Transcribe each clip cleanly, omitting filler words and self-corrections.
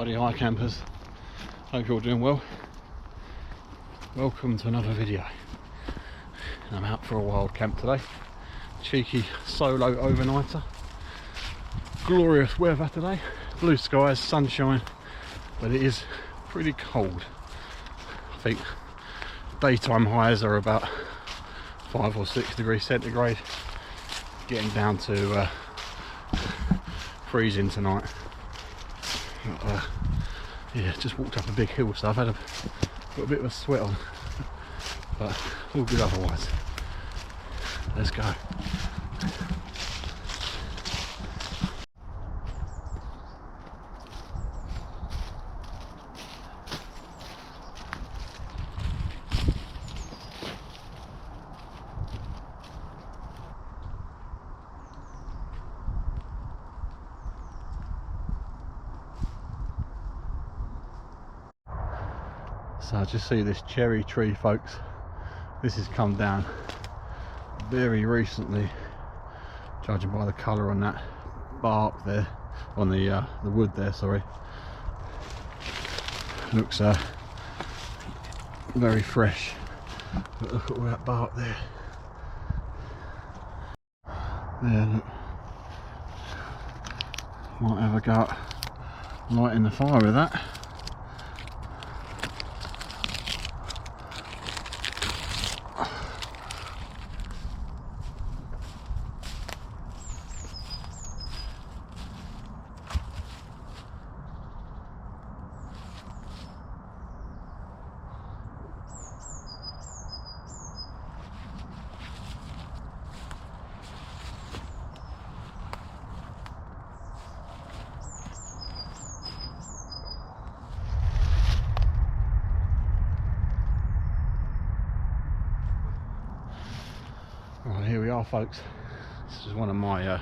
everybody, hi campers, hope you're all doing well. Welcome to another video. I'm out for a wild camp today, cheeky solo overnighter. Glorious weather today, blue skies, sunshine, but it is pretty cold. I think daytime highs are about 5 or 6 degrees centigrade, getting down to freezing tonight. But, yeah, just walked up a big hill, so I've got a bit of a sweat on, but all good otherwise. Let's go. So I just see this cherry tree, folks. This has come down very recently, judging by the colour on that bark there, on the wood there, sorry. Looks very fresh, but look at all that bark there. There, look. Might have a go at lighting the fire with that. Right, here we are, folks. This is one of my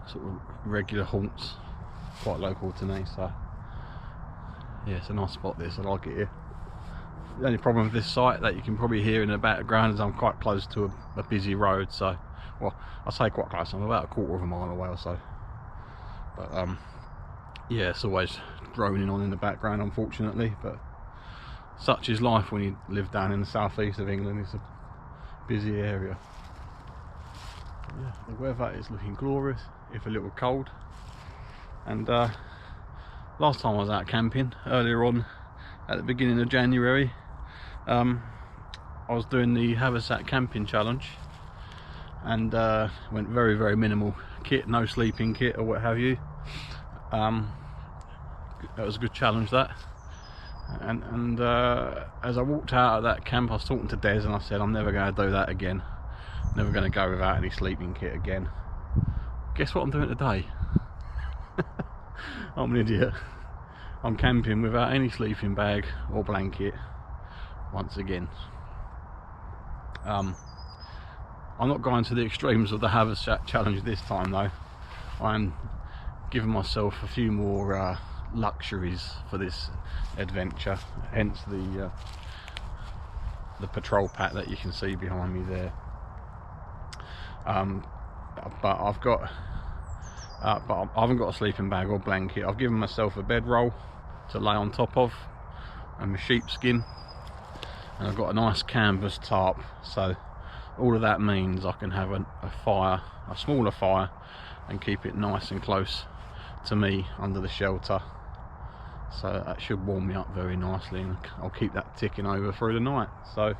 sort of regular haunts, quite local to me, so yeah, it's a nice spot this, I like it here. The only problem with this site that you can probably hear in the background is I'm quite close to a busy road, so, well, I say quite close, I'm about a quarter of a mile away or so, but yeah, it's always droning on in the background, unfortunately, but such is life when you live down in the southeast of England. It's a busy area. Yeah, the weather is looking glorious, if a little cold. And last time I was out camping, earlier on at the beginning of January, I was doing the haversack camping challenge, and went very minimal kit, no sleeping kit or what have you. That was a good challenge, that. And as I walked out of that camp, I was talking to Des and I said, I'm never going to do that again. Never going to go without any sleeping kit again. Guess what I'm doing today? I'm an idiot. I'm camping without any sleeping bag or blanket once again. I'm not going to the extremes of the haversack challenge this time though. I'm giving myself a few more luxuries for this adventure, hence the patrol pack that you can see behind me there. But I haven't got a sleeping bag or blanket. I've given myself a bedroll to lay on top of, and my sheepskin, and I've got a nice canvas tarp, so all of that means I can have a fire, a smaller fire, and keep it nice and close to me under the shelter. So that should warm me up very nicely, and I'll keep that ticking over through the night. So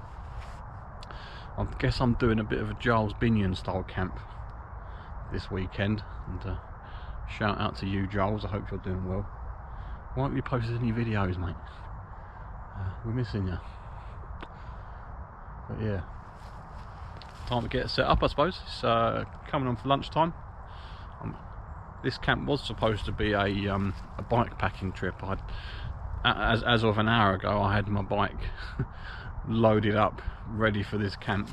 I guess I'm doing a bit of a Giles style camp this weekend, and shout out to you, Giles, I hope you're doing well. Why haven't you posted any videos, mate? We're missing you. But yeah, time to get set up, I suppose. It's coming on for lunchtime. This camp was supposed to be a bike packing trip. As of an hour ago, I had my bike loaded up, ready for this camp.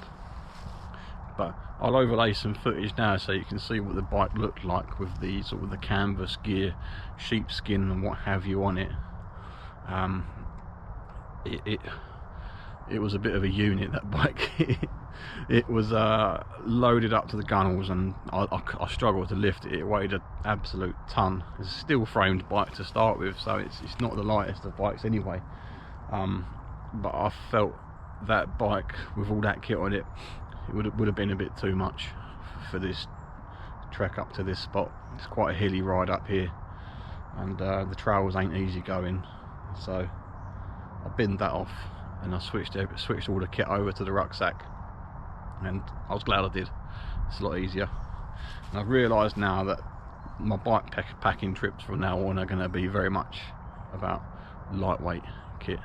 But I'll overlay some footage now so you can see what the bike looked like with the sort of the canvas gear, sheepskin and what have you on it. It was a bit of a unit, that bike. it was loaded up to the gunnels, and I struggled to lift it. It weighed an absolute ton. It's a steel framed bike to start with, so it's not the lightest of bikes anyway, but I felt that bike with all that kit on it, it would have been a bit too much for this trek up to this spot. It's quite a hilly ride up here, and the trails ain't easy going, so I binned that off and I switched all the kit over to the rucksack, and I was glad I did. It's a lot easier, and I've realised now that my bike packing trips from now on are going to be very much about lightweight kit,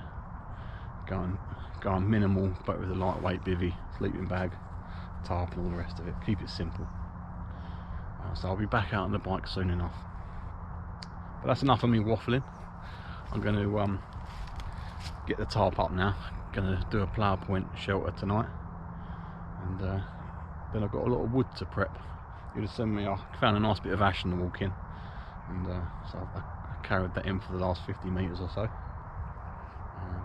going minimal but with a lightweight bivvy, sleeping bag, tarp and all the rest of it. Keep it simple. So I'll be back out on the bike soon enough, but that's enough of me waffling. I'm going to get the tarp up now. Going to do a plough point shelter tonight, and then I've got a lot of wood to prep. You'd have seen me, I found a nice bit of ash in the walk in, and so I carried that in for the last 50 metres or so,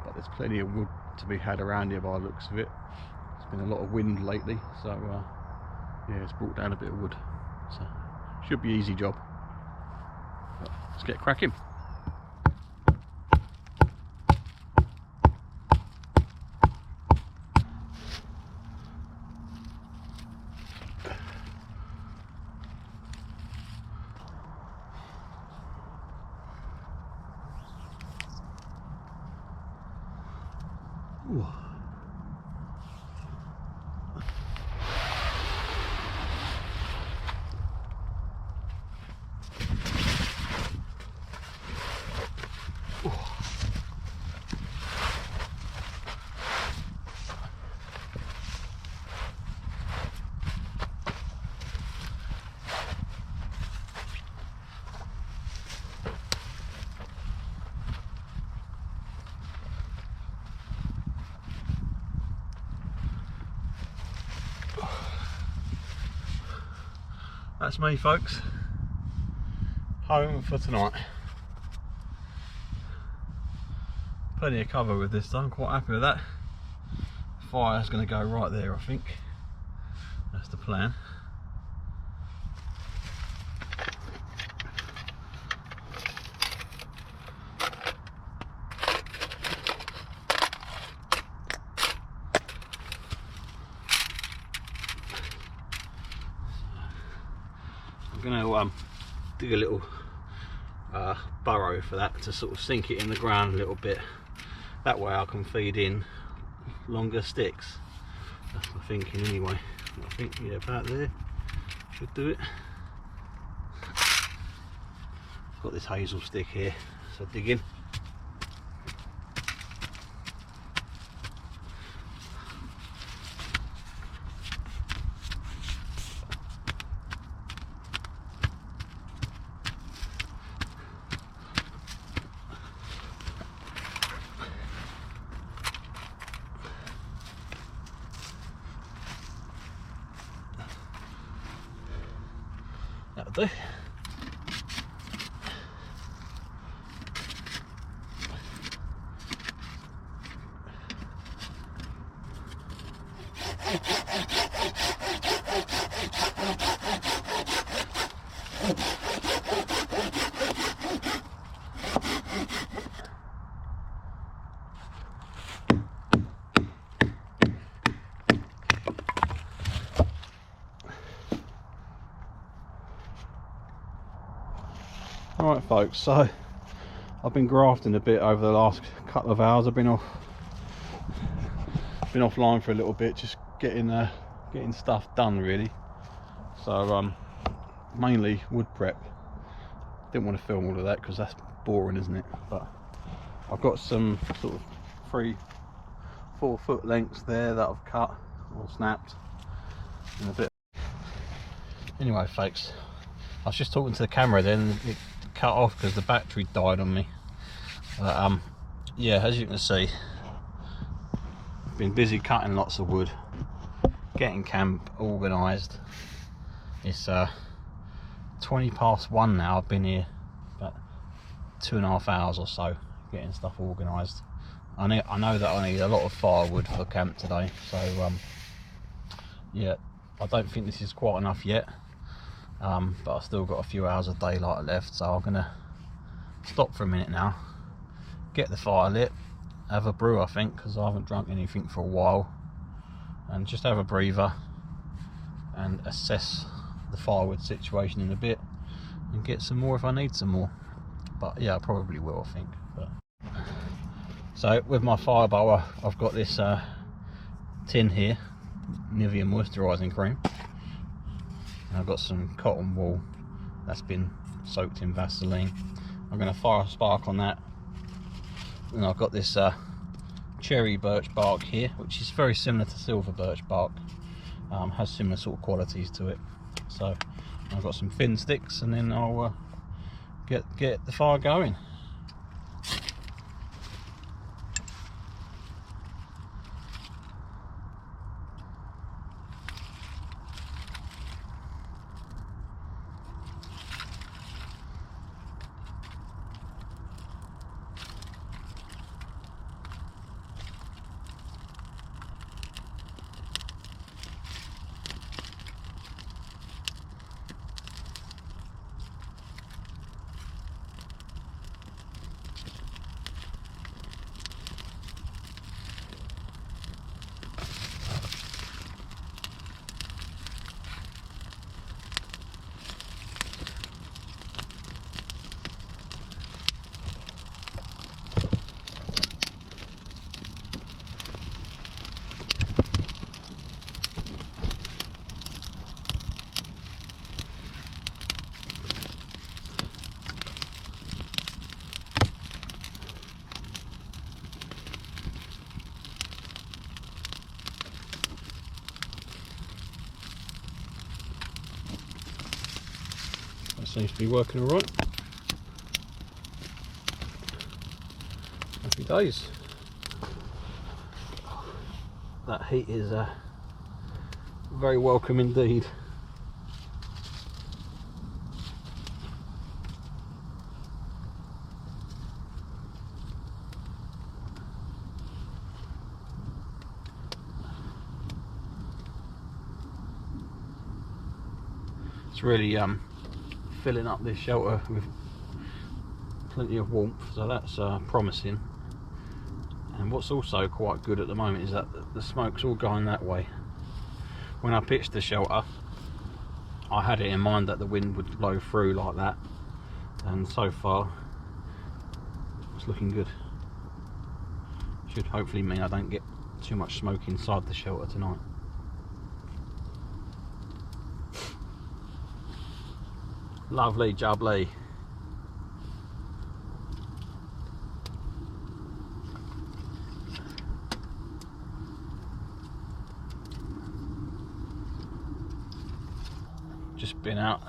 but there's plenty of wood to be had around here by the looks of it. There's been a lot of wind lately, so yeah, it's brought down a bit of wood, so should be an easy job. But let's get cracking. Ooh. That's me, folks. Home for tonight. Plenty of cover with this done. I'm quite happy with that. Fire's going to go right there, I think. That's the plan. I'm going to dig a little burrow for that to sort of sink it in the ground a little bit. That way I can feed in longer sticks. That's my thinking anyway. I think, yeah, about there should do it. Got this hazel stick here, so dig in. That'll do. Alright folks, so I've been grafting a bit over the last couple of hours. I've been offline for a little bit, just getting stuff done really. So mainly wood prep. Didn't want to film all of that because that's boring, isn't it? But I've got some sort of 3-4 foot lengths there that I've cut or snapped in a bit. Anyway folks, I was just talking to the camera then, it cut off because the battery died on me. But, yeah, as you can see, been busy cutting lots of wood, getting camp organised. It's 20 past 1 now. I've been here about 2.5 hours or so getting stuff organised. I know that I need a lot of firewood for camp today, so yeah, I don't think this is quite enough yet, but I've still got a few hours of daylight left, so I'm gonna stop for a minute now, get the fire lit, have a brew, I think, because I haven't drunk anything for a while, and just have a breather and assess the firewood situation in a bit and get some more if I need some more. But yeah, I probably will, I think. But so with my fire bowl, I've got this tin here, Nivea moisturising cream, and I've got some cotton wool that's been soaked in Vaseline. I'm going to fire a spark on that, and I've got this cherry birch bark here, which is very similar to silver birch bark, has similar sort of qualities to it. So I've got some thin sticks, and then I'll get the fire going. Seems to be working all right. Happy days. That heat is very welcome indeed. It's really filling up this shelter with plenty of warmth, so that's promising. And what's also quite good at the moment is that the smoke's all going that way. When I pitched the shelter, I had it in mind that the wind would blow through like that, and so far it's looking good. Should hopefully mean I don't get too much smoke inside the shelter tonight. Lovely jubbly. Just been out,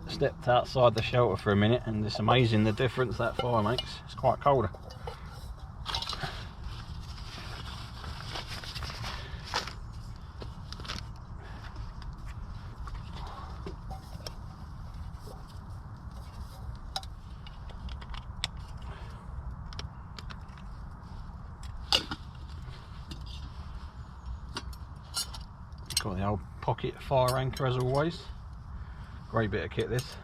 stepped outside the shelter for a minute, and it's amazing the difference that fire makes. It's quite colder. Got the old pocket fire anchor as always. Great bit of kit this.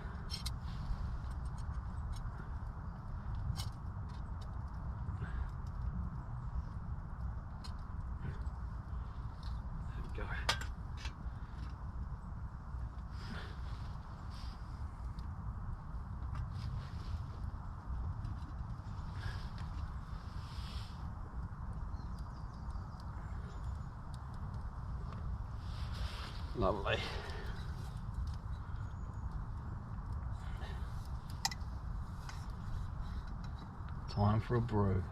There we go. Lovely. Time for a brew.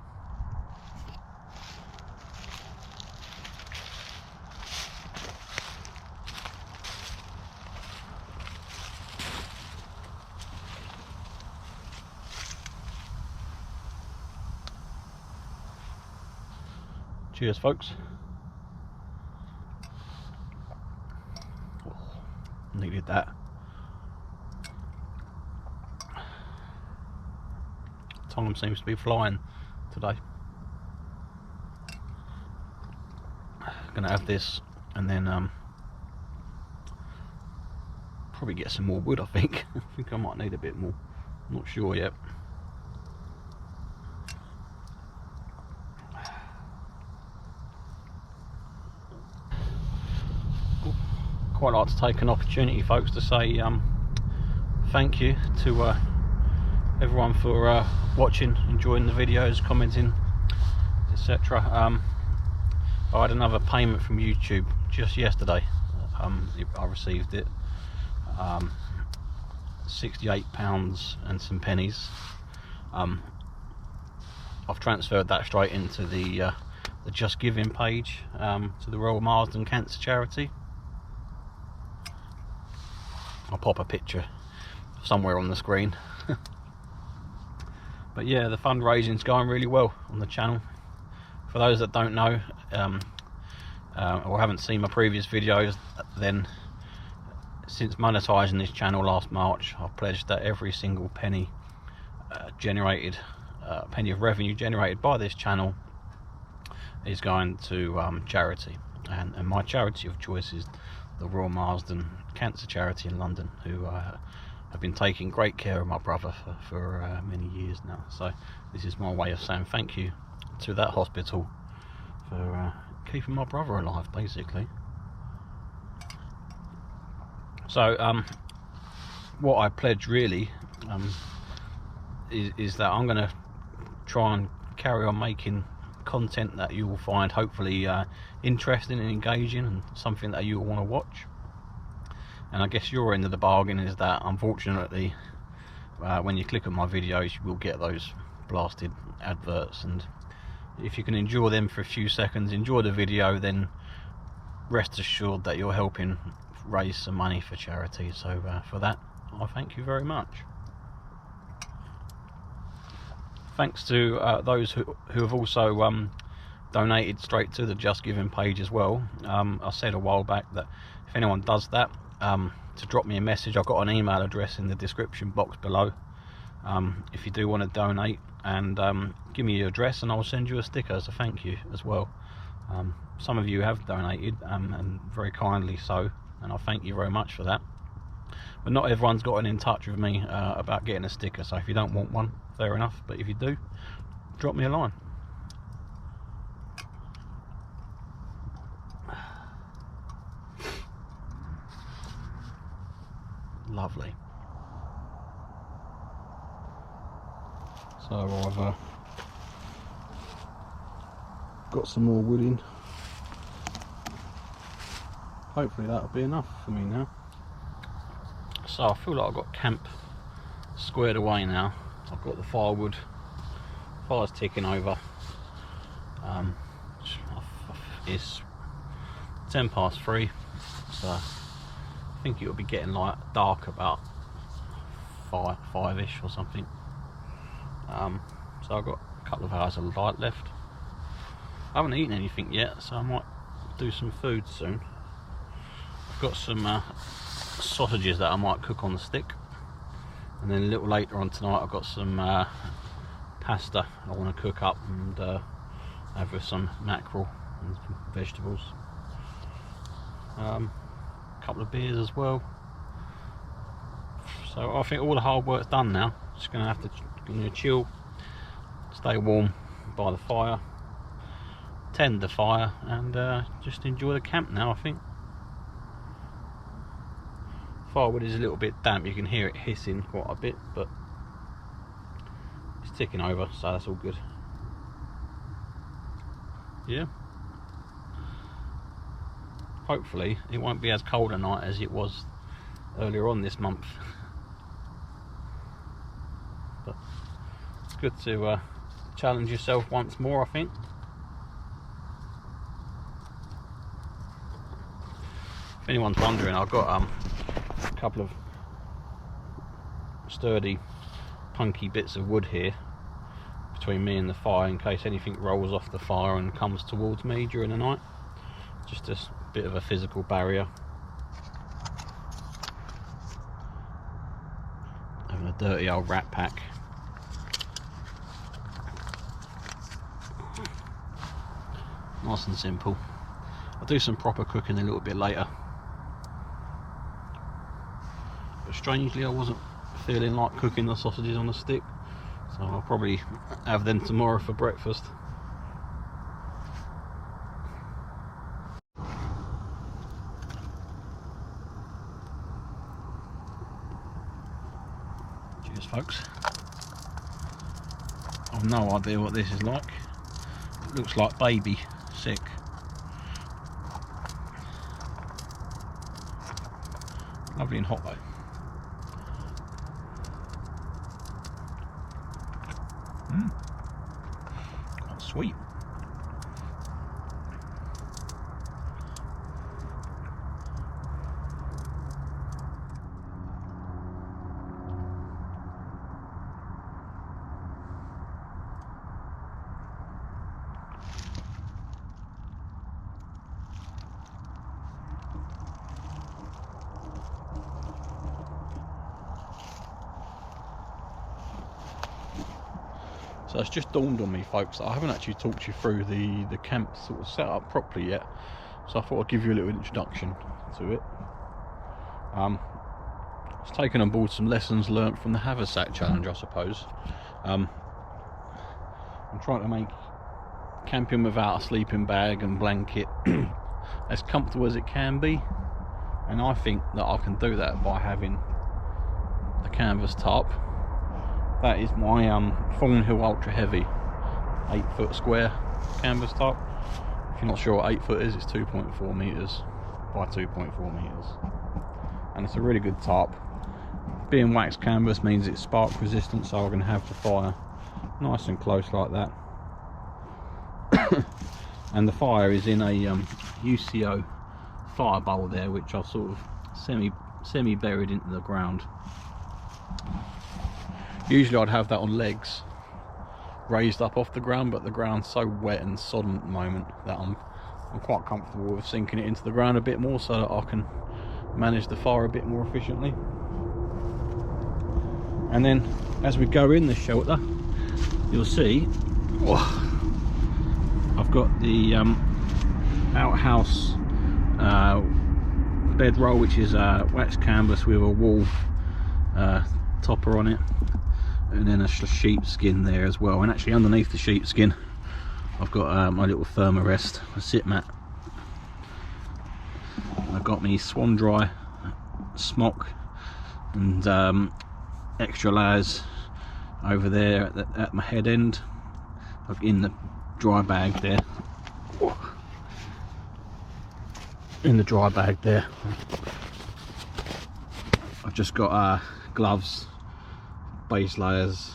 Cheers, folks. Needed that. Time seems to be flying today. Gonna have this and then probably get some more wood, I think. I think I might need a bit more. I'm not sure yet. Quite like to take an opportunity, folks, to say thank you to everyone for watching, enjoying the videos, commenting, etc. I had another payment from YouTube just yesterday. I received it, £68 and some pennies. I've transferred that straight into the Just Giving page to the Royal Marsden Cancer Charity. I'll pop a picture somewhere on the screen. But yeah, the fundraising's going really well on the channel. For those that don't know or haven't seen my previous videos, then since monetizing this channel last March, I've pledged that every single penny penny of revenue generated by this channel is going to charity, and my charity of choice is the Royal Marsden Cancer Charity in London, who have been taking great care of my brother for many years now. So this is my way of saying thank you to that hospital for keeping my brother alive, basically. So what I pledge really is that I'm going to try and carry on making content that you will find hopefully interesting and engaging, and something that you will want to watch. And I guess your end of the bargain is that, unfortunately, when you click on my videos, you will get those blasted adverts, and if you can endure them for a few seconds, enjoy the video, then rest assured that you're helping raise some money for charity. So for that, I thank you very much. Thanks to those who have also donated straight to the Just Giving page as well. I said a while back that if anyone does that, to drop me a message. I've got an email address in the description box below. If you do want to donate, and give me your address, and I'll send you a sticker as a thank you as well. Some of you have donated, and very kindly so, and I thank you very much for that. But not everyone's gotten in touch with me about getting a sticker, so if you don't want one, fair enough, but if you do, drop me a line. Lovely. So I've got some more wood in. Hopefully that'll be enough for me now. So I feel like I've got camp squared away now. I've got the firewood, fire's ticking over. It's 3:10, so I think it will be getting like dark about 5-ish or something. So I've got a couple of hours of light left. I haven't eaten anything yet, so I might do some food soon. I've got some sausages that I might cook on the stick, and then a little later on tonight I've got some pasta I want to cook up and have with some mackerel and some vegetables. A couple of beers as well. So I think all the hard work's done now. Just gonna have to chill, stay warm by the fire, tend the fire, and just enjoy the camp now, I think. Firewood is a little bit damp, you can hear it hissing quite a bit, but it's ticking over, so that's all good. Yeah. Hopefully it won't be as cold a night as it was earlier on this month. But it's good to challenge yourself once more, I think. If anyone's wondering, I've got a couple of sturdy punky bits of wood here between me and the fire, in case anything rolls off the fire and comes towards me during the night. Just a bit of a physical barrier. Having a dirty old rat pack. Nice and simple. I'll do some proper cooking a little bit later. strangely I wasn't feeling like cooking the sausages on a stick, so I'll probably have them tomorrow for breakfast. Cheers folks. I've no idea what this is like. It looks like baby sick. Lovely and hot though. Quite sweet. So it's just dawned on me folks that I haven't actually talked you through the camp sort of set up properly yet, so I thought I'd give you a little introduction to it. It's taken on board some lessons learnt from the haversack challenge, I suppose. I'm trying to make camping without a sleeping bag and blanket as comfortable as it can be, and I think that I can do that by having a canvas tarp. That is my Thornhill Ultra Heavy 8-foot square canvas tarp. If you're not sure what 8 foot is, it's 2.4 meters by 2.4 meters, and it's a really good tarp. Being wax canvas means it's spark resistant, so I can have the fire nice and close like that. And the fire is in a UCO fire bowl there, which I've sort of semi buried into the ground. Usually I'd have that on legs raised up off the ground, but the ground's so wet and sodden at the moment that I'm quite comfortable with sinking it into the ground a bit more, so that I can manage the fire a bit more efficiently. And then as we go in the shelter, you'll see I've got the outhouse bedroll, which is wax canvas with a wool topper on it, and then a sheepskin there as well. And actually underneath the sheepskin I've got my little thermarest, a sit mat. I've got me swan dry smock and extra layers over there at my head end, in the dry bag there. In the dry bag there I've just got gloves, base layers,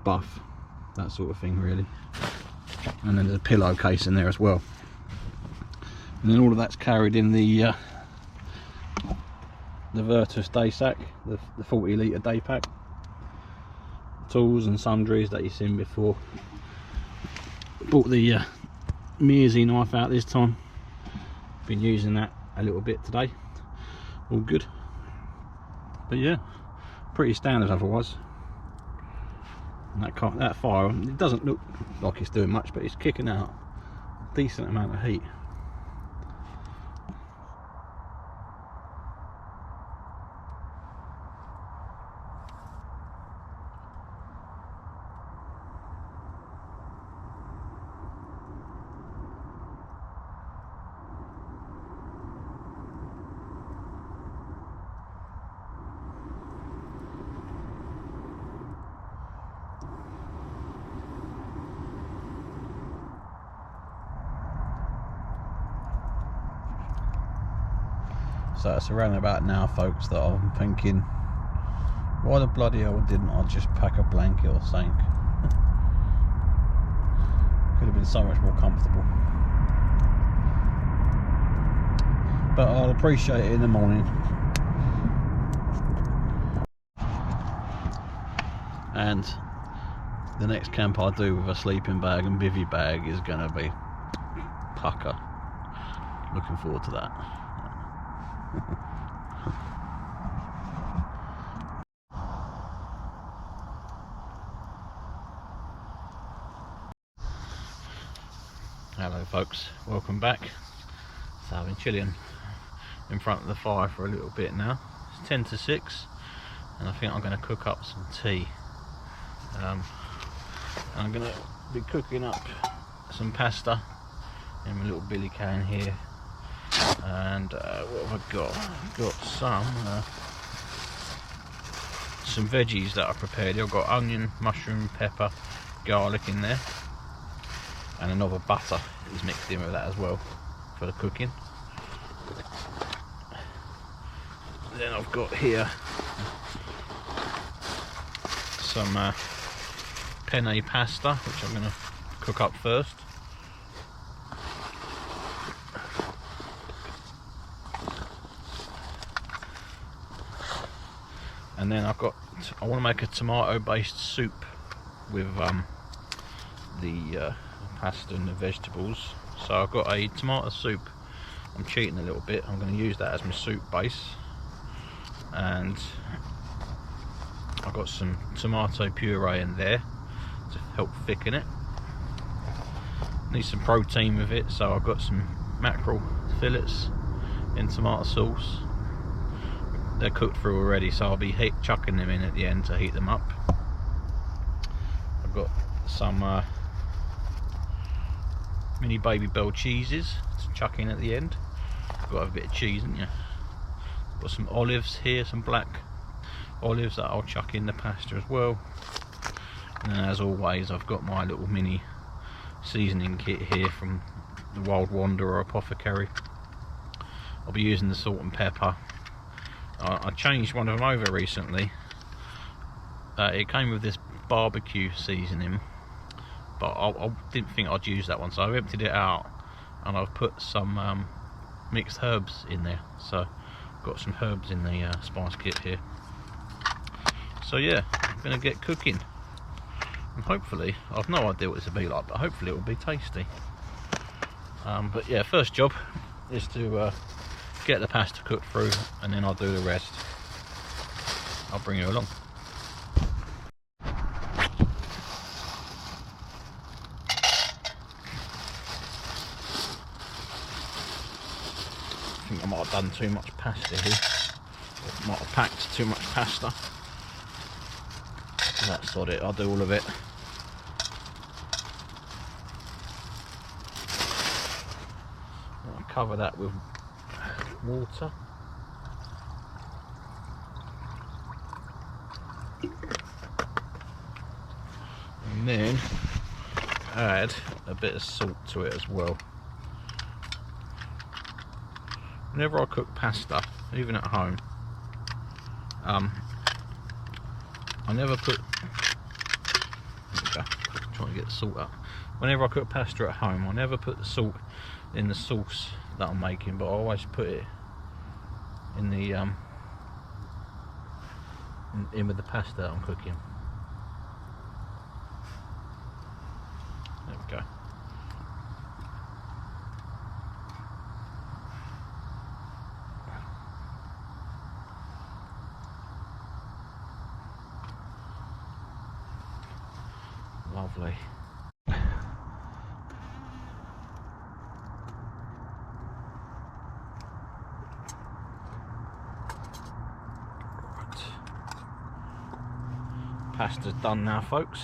buff, that sort of thing really, and then there's a pillowcase in there as well. And then all of that's carried in the Virtus day sack, the 40 litre day pack. Tools and sundries that you've seen before. Bought the Mearsy knife out this time. Been using that a little bit today. All good. But yeah, pretty standard otherwise. And that fire, it doesn't look like it's doing much, but it's kicking out a decent amount of heat. So it's around about now folks that I'm thinking, why the bloody hell didn't I just pack a blanket or something? Could have been so much more comfortable. But I'll appreciate it in the morning. And the next camp I do with a sleeping bag and bivvy bag is going to be pucker. Looking forward to that. Hello folks, welcome back. So I've been chilling in front of the fire for a little bit now. It's 10 to 6 and I think I'm going to cook up some tea. I'm going to be cooking up some pasta in my little billy can here. And what have I got? I've got some veggies that I prepared. I've got onion, mushroom, pepper, garlic in there, and another butter is mixed in with that as well for the cooking. Then I've got here some penne pasta, which I'm going to cook up first. And then I want to make a tomato based soup with the pasta and the vegetables. So I've got a tomato soup. I'm cheating a little bit. I'm going to use that as my soup base. And I've got some tomato puree in there to help thicken it. Need some protein with it, so I've got some mackerel fillets in tomato sauce. They're cooked through already, so I'll be chucking them in at the end to heat them up. I've got some mini baby bell cheeses to chuck in at the end. Got to have a bit of cheese, haven't you? Got some olives here, some black olives that I'll chuck in the pasta as well. And then, as always, I've got my little mini seasoning kit here from the Wild Wanderer Apothecary. I'll be using the salt and pepper. I changed one of them over recently. It came with this barbecue seasoning, but I didn't think I'd use that one, so I've emptied it out and I've put some mixed herbs in there. So I've got some herbs in the spice kit here. So yeah, I'm going to get cooking, and hopefully, I've no idea what this will be like, but hopefully it will be tasty. But yeah, first job is to get the pasta cooked through, and then I'll do the rest. I'll bring you along. I think I might have done too much pasta here. Or might have packed too much pasta. That's sod it, I'll do all of it. I'll cover that with water. And then add a bit of salt to it as well. Whenever I cook pasta, even at home, I never put, trying to get the salt up. Whenever I cook pasta at home, I never put the salt in the sauce that I'm making, but I always put it in the in with the pasta that I'm cooking. There we go. Lovely. Pasta's done now, folks.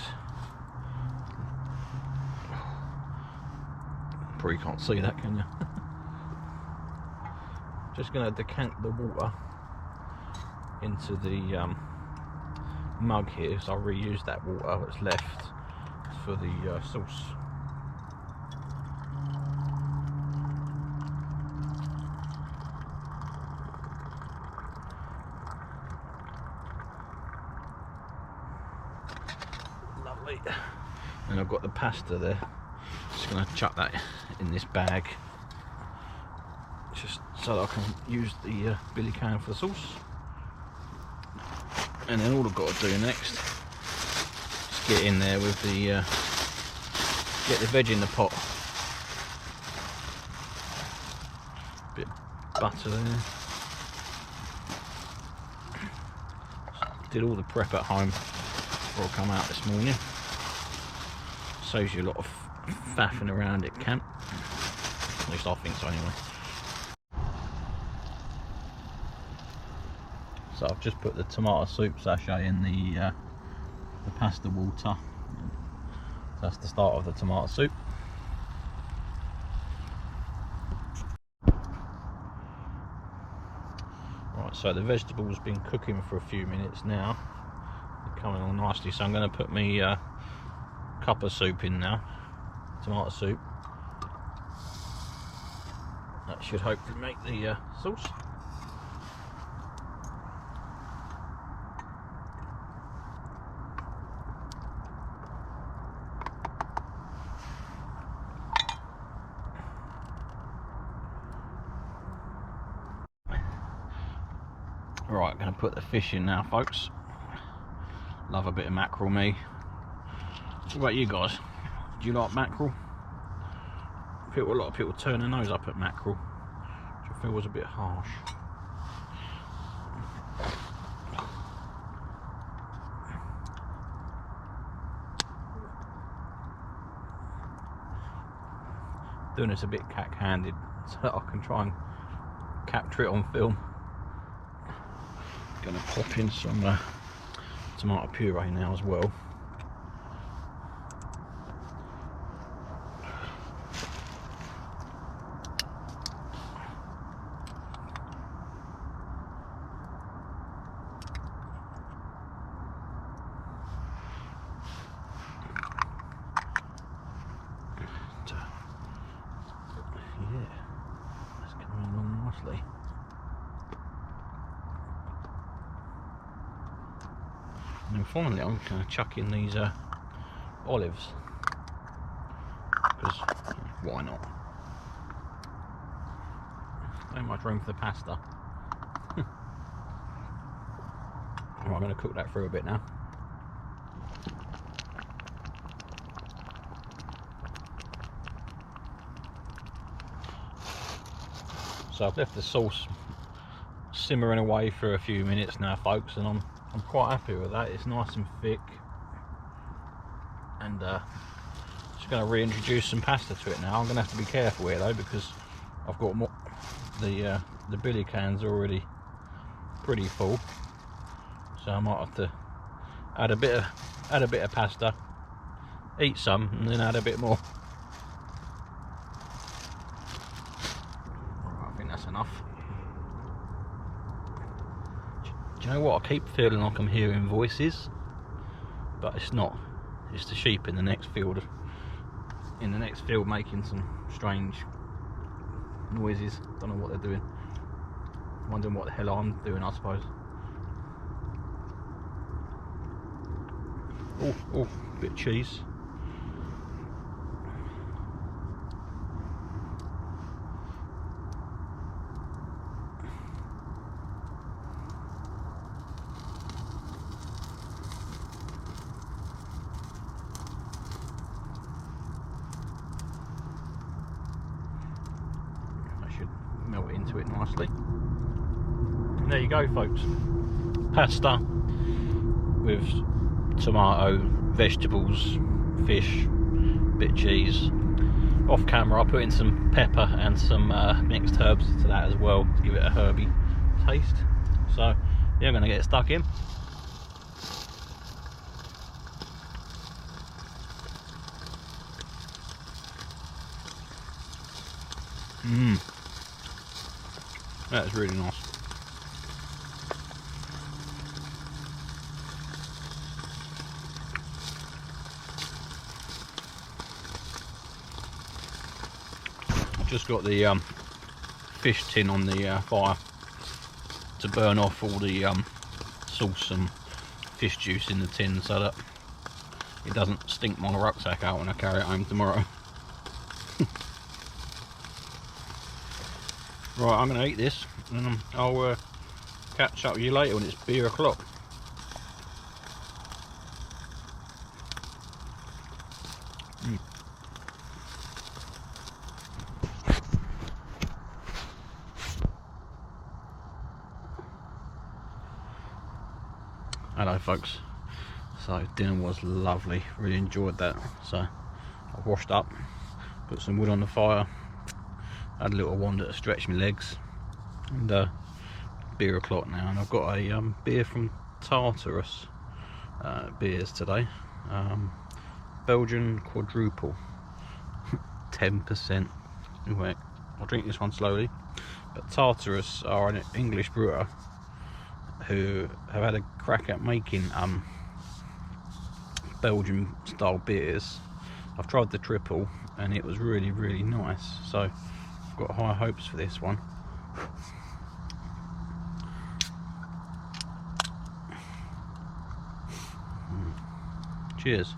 Probably can't see that, can you? Just going to decant the water into the mug here, so I'll reuse that water that's left for the sauce. Lovely. And I've got the pasta there. Just going to chuck that in this bag, just so that I can use the billy can for the sauce. And then all I've got to do next is get in there with the get the veg in the pot. Bit of butter there. Did all the prep at home before I come out this morning. Saves you a lot of faffing around at camp. At least I think so anyway. So I've just put the tomato soup sachet in the pasta water. That's the start of the tomato soup. Right, so the vegetables been cooking for a few minutes now. They're coming along nicely, so I'm going to put me cup of soup in now, tomato soup. That should hopefully make the sauce. Right, I'm going to put the fish in now, folks. Love a bit of mackerel, me. What about you guys? Do you like mackerel? I feel a lot of people turn their nose up at mackerel, which I feel was a bit harsh. Doing this a bit cack-handed so that I can try and capture it on film. Gonna pop in some tomato puree now as well. Yeah, that's coming along nicely. And then finally I'm going to chuck in these olives, because why not? So much room for the pasta. Right, I'm going to cook that through a bit now. So I've left the sauce simmering away for a few minutes now, folks, and I'm quite happy with that. It's nice and thick, and just going to reintroduce some pasta to it now. I'm going to have to be careful here though, because I've got more. The billy can's already pretty full, so I might have to add a bit of pasta, eat some, and then add a bit more. I think that's enough. Do you know what? I keep feeling like I'm hearing voices, but it's not. It's the sheep in the next field. In the next field, making some strange noises. Don't know what they're doing. Wondering what the hell I'm doing, I suppose. Oh, bit of cheese. Melt it into it nicely. And there you go, folks. Pasta with tomato, vegetables, fish, bit of cheese. Off camera I'll put in some pepper and some mixed herbs to that as well to give it a herby taste. So yeah, I'm going to get it stuck in. That's really nice. I've just got the fish tin on the fire to burn off all the sauce and fish juice in the tin, so that it doesn't stink my rucksack out when I carry it home tomorrow. Right, I'm going to eat this, and I'll catch up with you later when it's beer o'clock. Hello folks, so dinner was lovely, really enjoyed that. So I washed up, put some wood on the fire, had a little wander to stretch my legs, and beer o'clock now, and I've got a beer from Tartarus beers today. Belgian quadruple, 10%. Anyway, I'll drink this one slowly. But Tartarus are an English brewer who have had a crack at making Belgian style beers. I've tried the triple and it was really, really nice, so I've got high hopes for this one. Cheers.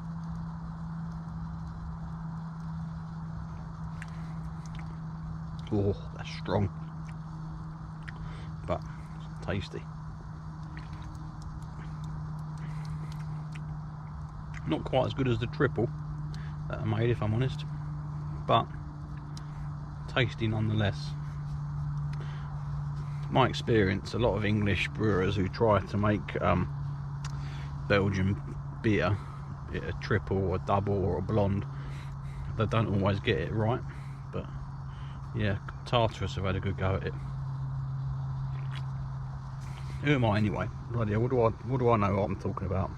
Oh, that's strong, but tasty. Not quite as good as the triple that I made, if I'm honest, but tasty nonetheless. My experience, a lot of English brewers who try to make Belgian beer, a triple or a double or a blonde, they don't always get it right. But yeah, Tartarus have had a good go at it. Who am I anyway? Bloody hell, what do I know what I'm talking about?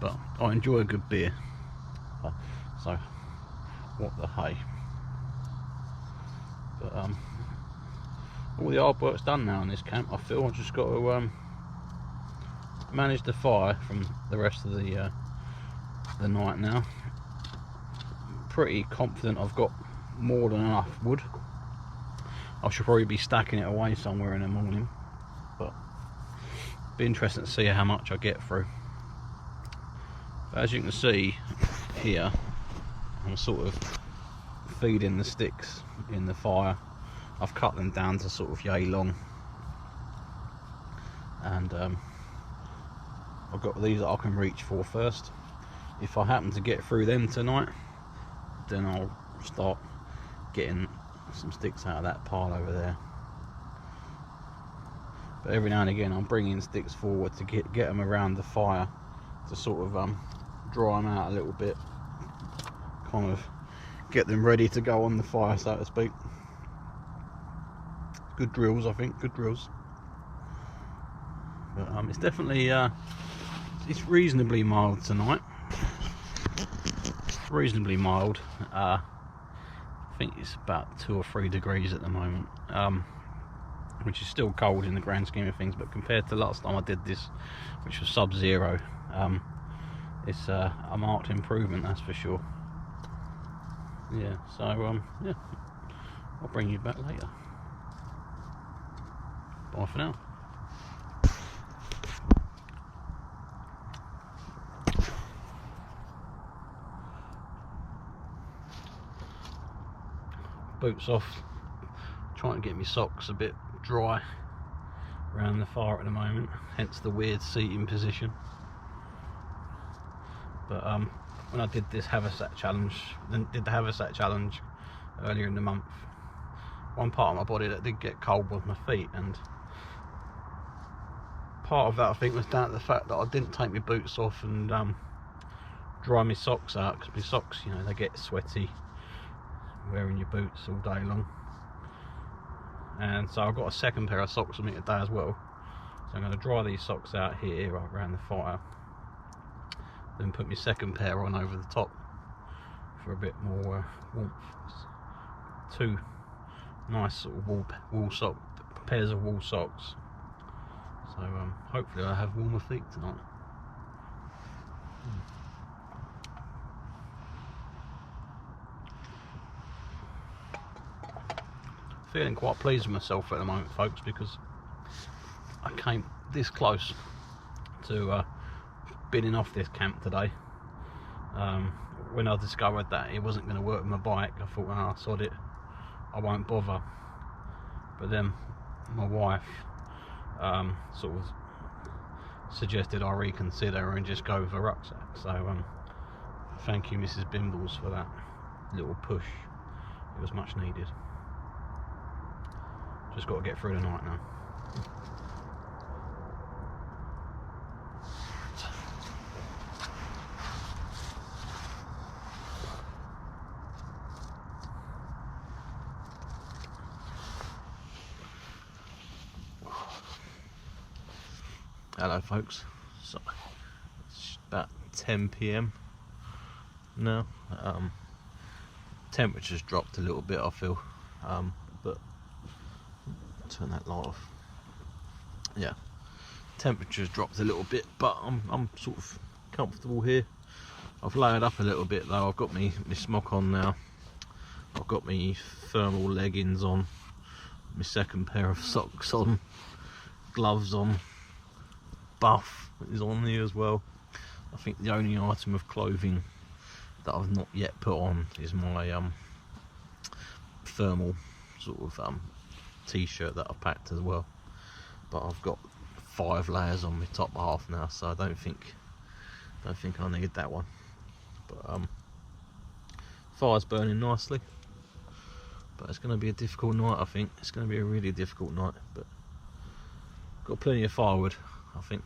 But I enjoy a good beer, so what the hey. But all the hard work's done now in this camp. I feel I've just got to manage the fire from the rest of the night now. Pretty confident I've got more than enough wood. I should probably be stacking it away somewhere in the morning, but be interesting to see how much I get through. But as you can see here, I'm sort of feeding the sticks in the fire. I've cut them down to sort of yay long, and I've got these that I can reach for first. If I happen to get through them tonight, then I'll start getting some sticks out of that pile over there. But every now and again I'm bringing sticks forward to get them around the fire, to sort of dry them out a little bit, kind of get them ready to go on the fire, so to speak. Good drills, I think, good drills. But it's definitely it's reasonably mild tonight. Reasonably mild. I think it's about 2 or 3 degrees at the moment, which is still cold in the grand scheme of things, but compared to last time I did this, which was sub-zero, it's a marked improvement, that's for sure. Yeah, so yeah, I'll bring you back later. Bye for now. Boots off, trying to get my socks a bit dry around the fire at the moment, hence the weird seating position. But when I did this haversack challenge, earlier in the month, one part of my body that did get cold was my feet, and part of that I think was down to the fact that I didn't take my boots off and dry my socks out, because my socks, you know, they get sweaty wearing your boots all day long. And so I've got a second pair of socks with me today as well, so I'm going to dry these socks out here right around the fire, then put my second pair on over the top for a bit more warmth. It's 2 nice sort of wool pairs of wool socks, so hopefully I have warmer feet tonight. Feeling quite pleased with myself at the moment, folks, because I came this close to binning off this camp today. When I discovered that it wasn't going to work with my bike, I thought, oh, sod it, I won't bother. But then my wife sort of suggested I reconsider and just go with a rucksack. So thank you, Mrs. Bimbles, for that little push. It was much needed. Just got to get through the night now. Hello folks, so it's about 10 PM now. Temperature's dropped a little bit, I feel, but turn that light off. Yeah, temperature's dropped a little bit, but I'm sort of comfortable here. I've layered up a little bit though. I've got my smock on now, I've got my thermal leggings on, my second pair of socks on, gloves on, buff is on here as well. I think the only item of clothing that I've not yet put on is my thermal sort of t-shirt that I packed as well, but I've got 5 layers on my top half now, so I don't think I need that one. But fire's burning nicely, but it's going to be a difficult night. I think it's going to be a really difficult night, but got plenty of firewood. I think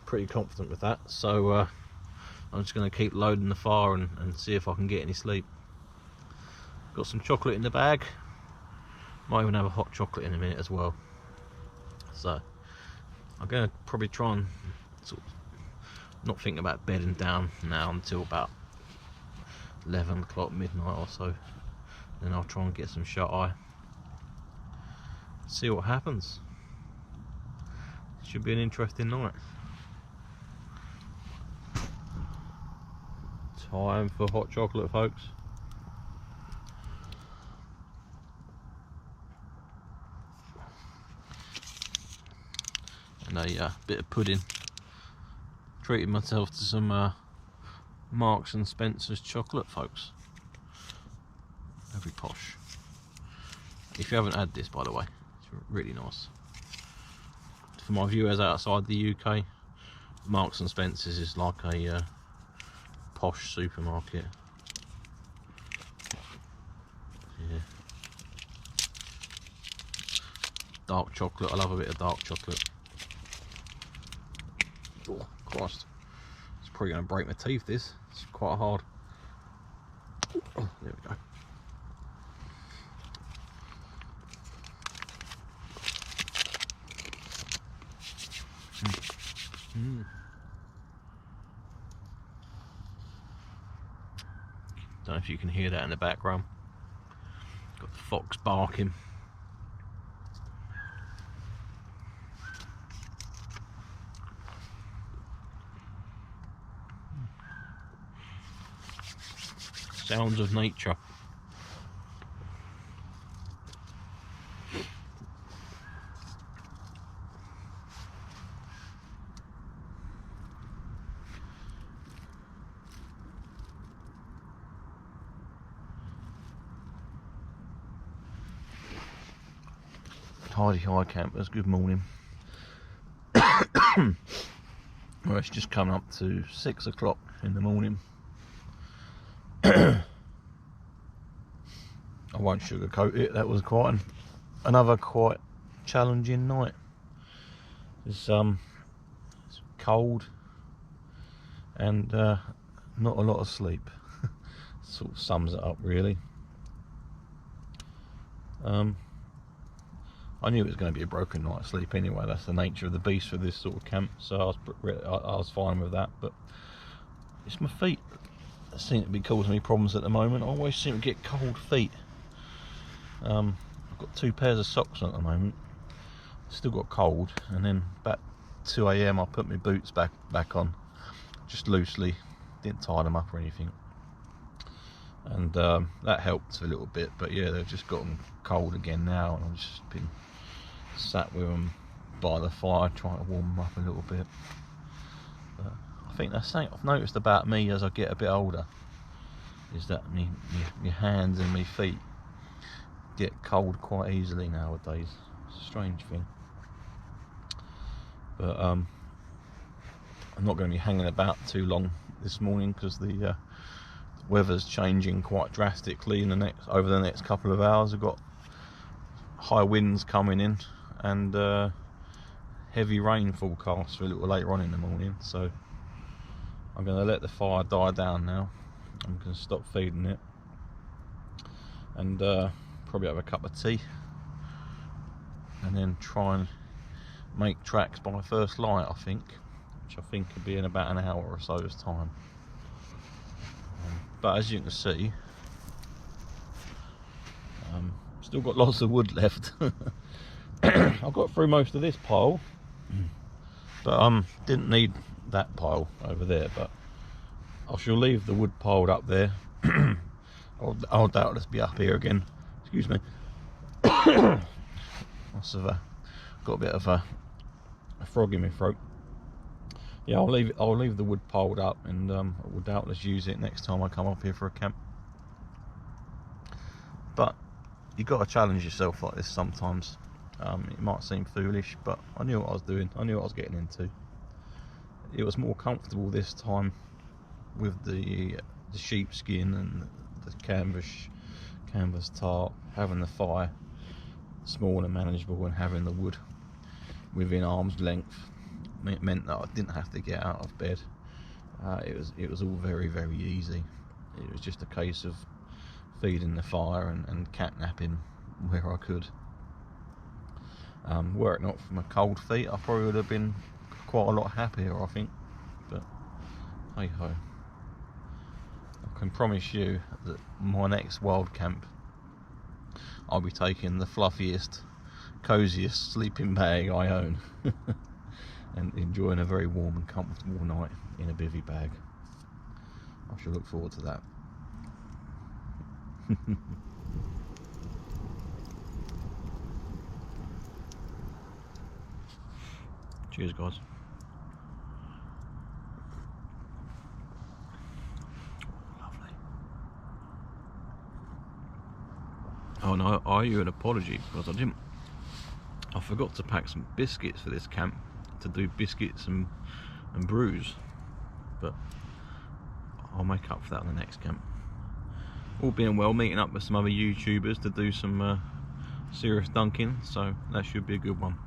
pretty confident with that, so I'm just going to keep loading the fire and see if I can get any sleep. Got some chocolate in the bag, might even have a hot chocolate in a minute as well, so I'm going to probably try and sort of not think about bedding down now until about 11 o'clock, midnight or so. Then I'll try and get some shut eye, see what happens. Should be an interesting night. Time for hot chocolate, folks. And a bit of pudding. Treated myself to some Marks and Spencer's chocolate, folks. Very posh. If you haven't had this, by the way, it's really nice. For my viewers outside the UK, Marks and Spencer's is like a posh supermarket. Yeah. Dark chocolate, I love a bit of dark chocolate. Oh Christ, it's probably going to break my teeth. This, it's quite hard. Oh, there we go. Don't know if you can hear that in the background. Got the fox barking. Sounds of nature. Hi campers, good morning. Well, it's just come up to 6 o'clock in the morning. I won't sugarcoat it, that was another quite challenging night. It's cold and not a lot of sleep. Sort of sums it up really. I knew it was going to be a broken night's sleep anyway. That's the nature of the beast for this sort of camp, so I was fine with that. But it's my feet that seem to be causing me problems at the moment. I always seem to get cold feet. I've got 2 pairs of socks on at the moment. Still got cold, and then about 2 AM I put my boots back on, just loosely, didn't tie them up or anything, and that helped a little bit. But yeah, they've just gotten cold again now, and I've just been sat with them by the fire trying to warm them up a little bit. But I think that's something I've noticed about me as I get a bit older, is that my hands and my feet get cold quite easily nowadays. It's a strange thing. But I'm not going to be hanging about too long this morning, because the weather's changing quite drastically over the next couple of hours. We've got high winds coming in and heavy rain forecast for a little later on in the morning, so I'm going to let the fire die down now. I'm going to stop feeding it and probably have a cup of tea, and then try and make tracks by first light, I think, which I think could be in about an hour or so's time. But as you can see, still got lots of wood left. I got through most of this pile, but didn't need that pile over there, but I shall leave the wood piled up there. I'll doubtless be up here again. Excuse me. Must have got a bit of a frog in my throat. Yeah, I'll leave the wood piled up, and I will doubtless use it next time I come up here for a camp. But you got to challenge yourself like this sometimes. It might seem foolish, but I knew what I was doing. I knew what I was getting into. It was more comfortable this time with the sheepskin and the canvas tarp, having the fire small and manageable, and having the wood within arm's length. It meant that I didn't have to get out of bed. It was all very, very easy. It was just a case of feeding the fire and catnapping where I could. Were it not for my cold feet, I probably would have been quite a lot happier, I think. But hey ho. I can promise you that my next wild camp, I'll be taking the fluffiest, coziest sleeping bag I own and enjoying a very warm and comfortable night in a bivvy bag. I shall look forward to that. Cheers, guys. Lovely. Oh no, I owe you an apology because I forgot to pack some biscuits for this camp, to do biscuits and brews, but I'll make up for that on the next camp. All being well, meeting up with some other YouTubers to do some serious dunking, so that should be a good one.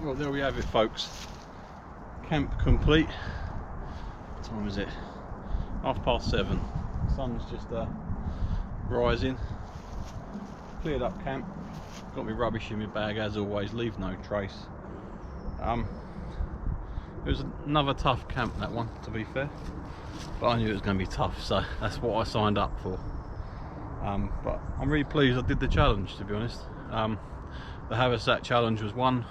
Well, there we have it, folks. Camp complete. What time is it? 7:30. Sun's just rising. Cleared up camp. Got my rubbish in my bag as always. Leave no trace. It was another tough camp, that one, to be fair. But I knew it was going to be tough, so that's what I signed up for. But I'm really pleased I did the challenge, to be honest. The haversack challenge was one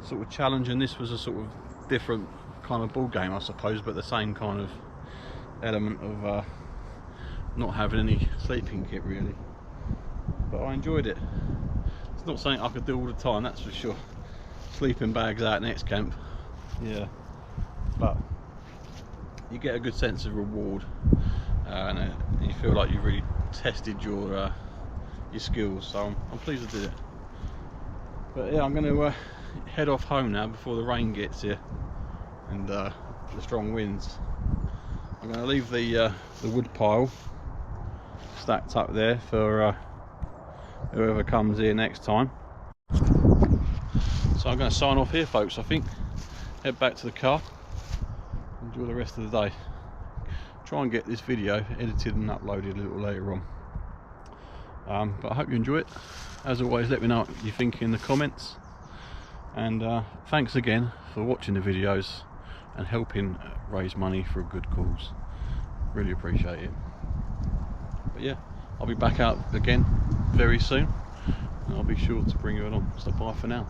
sort of challenge, and this was a sort of different kind of ball game, I suppose, but the same kind of element of not having any sleeping kit really. But I enjoyed it. It's not something I could do all the time, that's for sure. Sleeping bags out next camp. Yeah, but you get a good sense of reward, and you feel like you've really tested your skills. So I'm pleased I did it. But yeah, I'm going to head off home now before the rain gets here and the strong winds. I'm going to leave the wood pile stacked up there for whoever comes here next time. So I'm going to sign off here, folks. I think head back to the car, enjoy the rest of the day, try and get this video edited and uploaded a little later on. But I hope you enjoy it. As always, let me know what you think in the comments, and thanks again for watching the videos and helping raise money for a good cause. Really appreciate it. But yeah, I'll be back out again very soon, and I'll be sure to bring you along. So bye for now.